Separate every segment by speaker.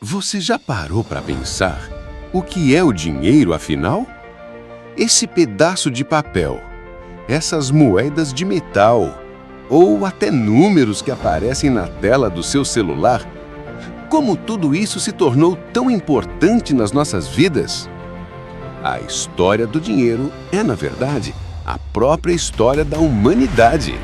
Speaker 1: Você já parou para pensar o que é o dinheiro, afinal? Esse pedaço de papel, essas moedas de metal ou até números que aparecem na tela do seu celular, como tudo isso se tornou tão importante nas nossas vidas? A história do dinheiro é, na verdade, a própria história da humanidade.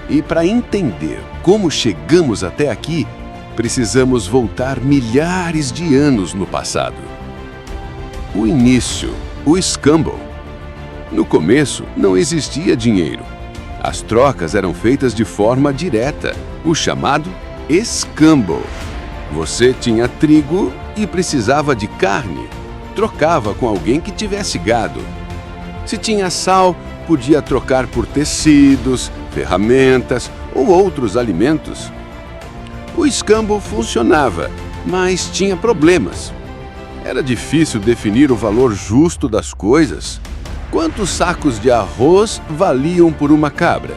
Speaker 1: E para entender como chegamos até aqui, precisamos voltar milhares de anos no passado. O início, o escambo. No começo, não existia dinheiro. As trocas eram feitas de forma direta, o chamado escambo. Você tinha trigo e precisava de carne. Trocava com alguém que tivesse gado. Se tinha sal, podia trocar por tecidos, ferramentas ou outros alimentos. O escambo funcionava, mas tinha problemas. Era difícil definir o valor justo das coisas. Quantos sacos de arroz valiam por uma cabra?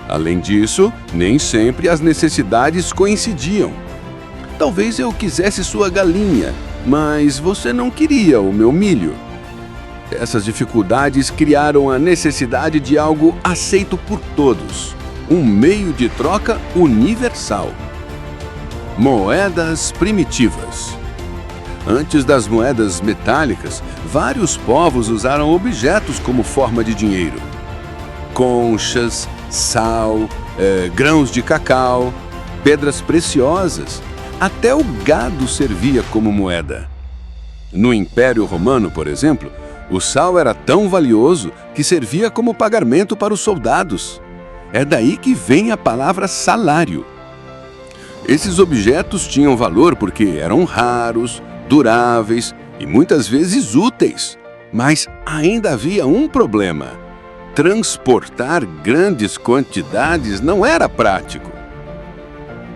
Speaker 1: Além disso, nem sempre as necessidades coincidiam. Talvez eu quisesse sua galinha, mas você não queria o meu milho. Essas dificuldades criaram a necessidade de algo aceito por todos, um meio de troca universal. Moedas primitivas. Antes das moedas metálicas, vários povos usaram objetos como forma de dinheiro. Conchas, sal, grãos de cacau, pedras preciosas, até o gado servia como moeda. No Império Romano, por exemplo, o sal era tão valioso que servia como pagamento para os soldados. É daí que vem a palavra salário. Esses objetos tinham valor porque eram raros, duráveis e muitas vezes úteis. Mas ainda havia um problema: transportar grandes quantidades não era prático.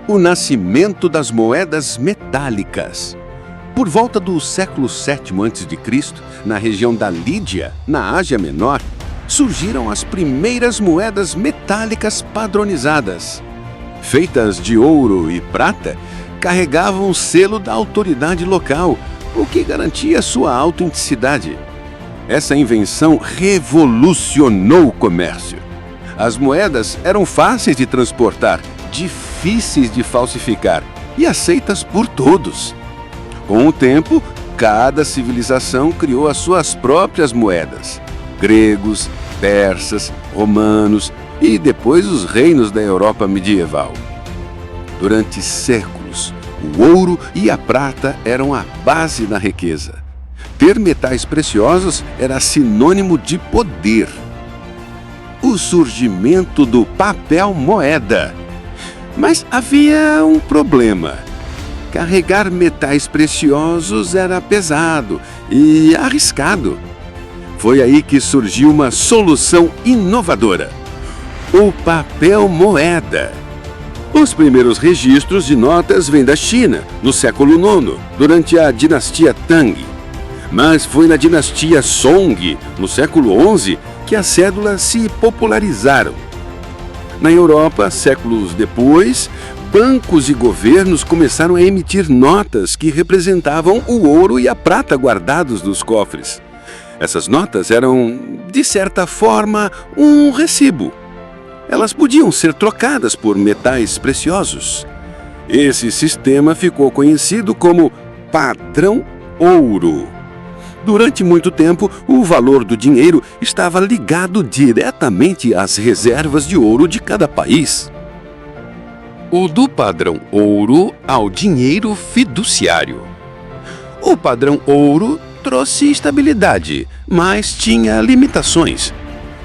Speaker 1: O nascimento das moedas metálicas. Por volta do século VII a.C., na região da Lídia, na Ásia Menor, surgiram as primeiras moedas metálicas padronizadas. Feitas de ouro e prata, carregavam o selo da autoridade local, o que garantia sua autenticidade. Essa invenção revolucionou o comércio. As moedas eram fáceis de transportar, difíceis de falsificar e aceitas por todos. Com o tempo, cada civilização criou as suas próprias moedas. Gregos, persas, romanos e depois os reinos da Europa medieval. Durante séculos, o ouro e a prata eram a base da riqueza. Ter metais preciosos era sinônimo de poder. O surgimento do papel moeda. Mas havia um problema. Carregar metais preciosos era pesado e arriscado. Foi aí que surgiu uma solução inovadora: o papel moeda. Os primeiros registros de notas vêm da China, no século IX, durante a dinastia Tang. Mas foi na dinastia Song, no século XI, que as cédulas se popularizaram. Na Europa, séculos depois, bancos e governos começaram a emitir notas que representavam o ouro e a prata guardados nos cofres. Essas notas eram, de certa forma, um recibo. Elas podiam ser trocadas por metais preciosos. Esse sistema ficou conhecido como padrão ouro. Durante muito tempo, o valor do dinheiro estava ligado diretamente às reservas de ouro de cada país. O do padrão ouro ao dinheiro fiduciário. O padrão ouro trouxe estabilidade, mas tinha limitações.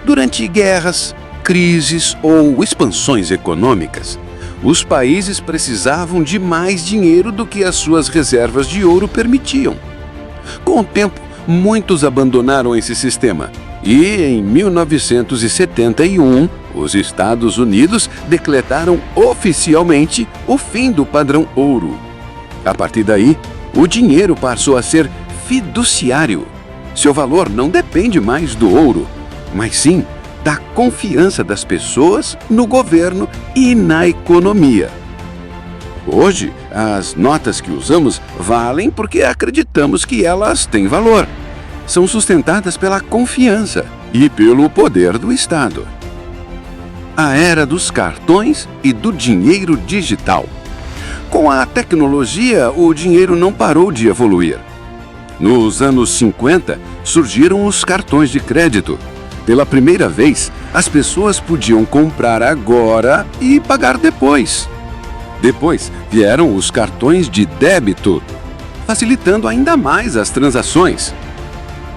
Speaker 1: Durante guerras, crises ou expansões econômicas, os países precisavam de mais dinheiro do que as suas reservas de ouro permitiam. Com o tempo, muitos abandonaram esse sistema e, em 1971, os Estados Unidos decretaram oficialmente o fim do padrão ouro. A partir daí, o dinheiro passou a ser fiduciário. Seu valor não depende mais do ouro, mas sim da confiança das pessoas no governo e na economia. Hoje, as notas que usamos valem porque acreditamos que elas têm valor. São sustentadas pela confiança e pelo poder do Estado. A era dos cartões e do dinheiro digital. Com a tecnologia, o dinheiro não parou de evoluir. Nos anos 50, surgiram os cartões de crédito. Pela primeira vez, as pessoas podiam comprar agora e pagar depois. Depois vieram os cartões de débito, facilitando ainda mais as transações.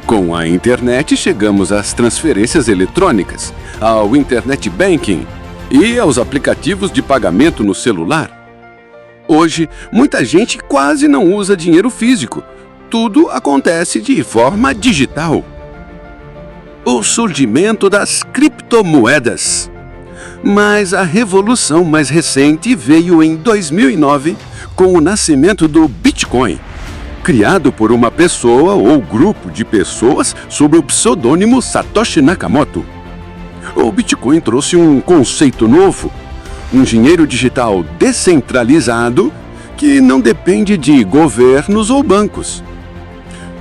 Speaker 1: Com a internet, chegamos às transferências eletrônicas, ao Internet Banking e aos aplicativos de pagamento no celular. Hoje, muita gente quase não usa dinheiro físico. Tudo acontece de forma digital. O surgimento das criptomoedas. Mas a revolução mais recente veio em 2009 com o nascimento do Bitcoin, criado por uma pessoa ou grupo de pessoas sob o pseudônimo Satoshi Nakamoto. O Bitcoin trouxe um conceito novo, um dinheiro digital descentralizado que não depende de governos ou bancos.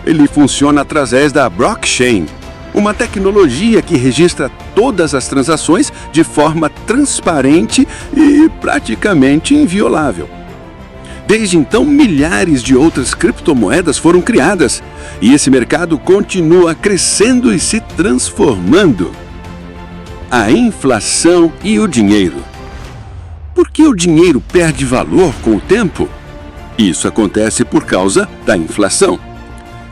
Speaker 1: Ele funciona através da blockchain, uma tecnologia que registra todas as transações de forma transparente e praticamente inviolável. Desde então, milhares de outras criptomoedas foram criadas e esse mercado continua crescendo e se transformando. A inflação e o dinheiro. Por que o dinheiro perde valor com o tempo? Isso acontece por causa da inflação.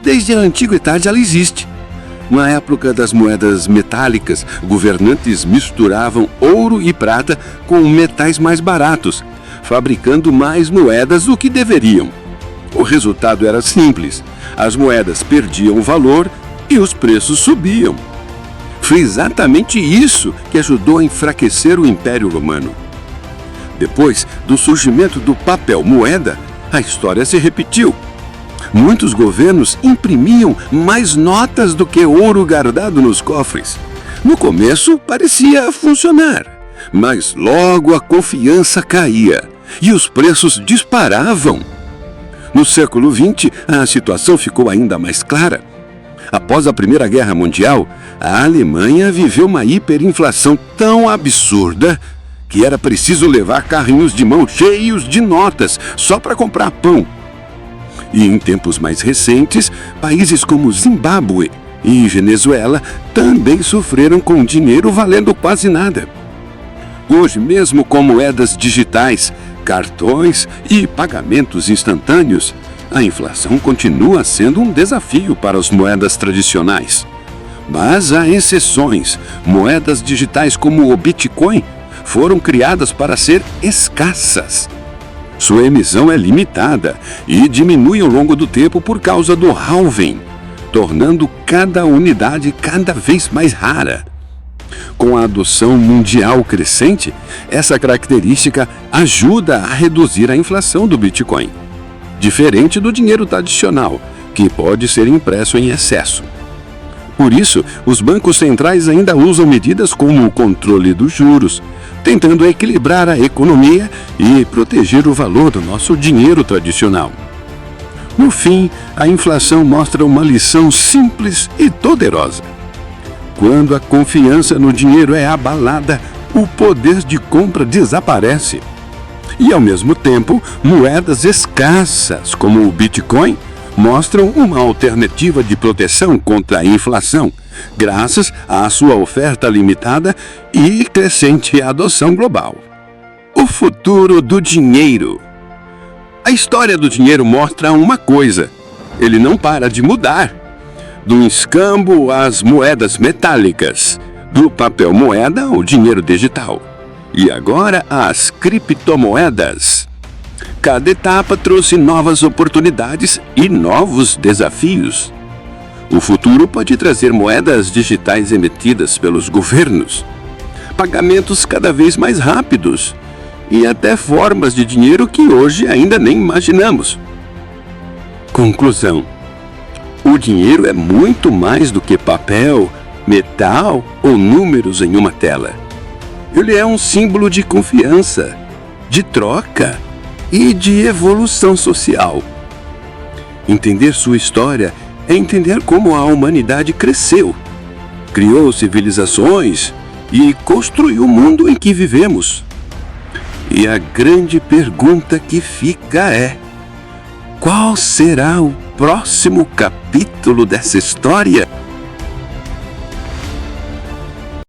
Speaker 1: Desde a antiguidade ela existe. Na época das moedas metálicas, governantes misturavam ouro e prata com metais mais baratos, fabricando mais moedas do que deveriam. O resultado era simples: as moedas perdiam valor e os preços subiam. Foi exatamente isso que ajudou a enfraquecer o Império Romano. Depois do surgimento do papel moeda, a história se repetiu. Muitos governos imprimiam mais notas do que ouro guardado nos cofres. No começo parecia funcionar, mas logo a confiança caía e os preços disparavam. No século XX, a situação ficou ainda mais clara. Após a Primeira Guerra Mundial, a Alemanha viveu uma hiperinflação tão absurda que era preciso levar carrinhos de mão cheios de notas só para comprar pão. E em tempos mais recentes, países como Zimbábue e Venezuela também sofreram com dinheiro valendo quase nada. Hoje, mesmo com moedas digitais, cartões e pagamentos instantâneos, a inflação continua sendo um desafio para as moedas tradicionais. Mas há exceções. Moedas digitais como o Bitcoin foram criadas para ser escassas. Sua emissão é limitada e diminui ao longo do tempo por causa do halving, tornando cada unidade cada vez mais rara. Com a adoção mundial crescente, essa característica ajuda a reduzir a inflação do Bitcoin, diferente do dinheiro tradicional, que pode ser impresso em excesso. Por isso, os bancos centrais ainda usam medidas como o controle dos juros, tentando equilibrar a economia e proteger o valor do nosso dinheiro tradicional. No fim, a inflação mostra uma lição simples e poderosa. Quando a confiança no dinheiro é abalada, o poder de compra desaparece. E, ao mesmo tempo, moedas escassas, como o Bitcoin, mostram uma alternativa de proteção contra a inflação, graças à sua oferta limitada e crescente adoção global. O futuro do dinheiro. A história do dinheiro mostra uma coisa: ele não para de mudar. Do escambo às moedas metálicas, do papel moeda ao dinheiro digital, e agora às criptomoedas. Cada etapa trouxe novas oportunidades e novos desafios. O futuro pode trazer moedas digitais emitidas pelos governos, pagamentos cada vez mais rápidos e até formas de dinheiro que hoje ainda nem imaginamos. Conclusão: o dinheiro é muito mais do que papel, metal ou números em uma tela. Ele é um símbolo de confiança, de troca e de evolução social. Entender sua história é entender como a humanidade cresceu, criou civilizações e construiu o mundo em que vivemos. E a grande pergunta que fica é: qual será o próximo capítulo dessa história?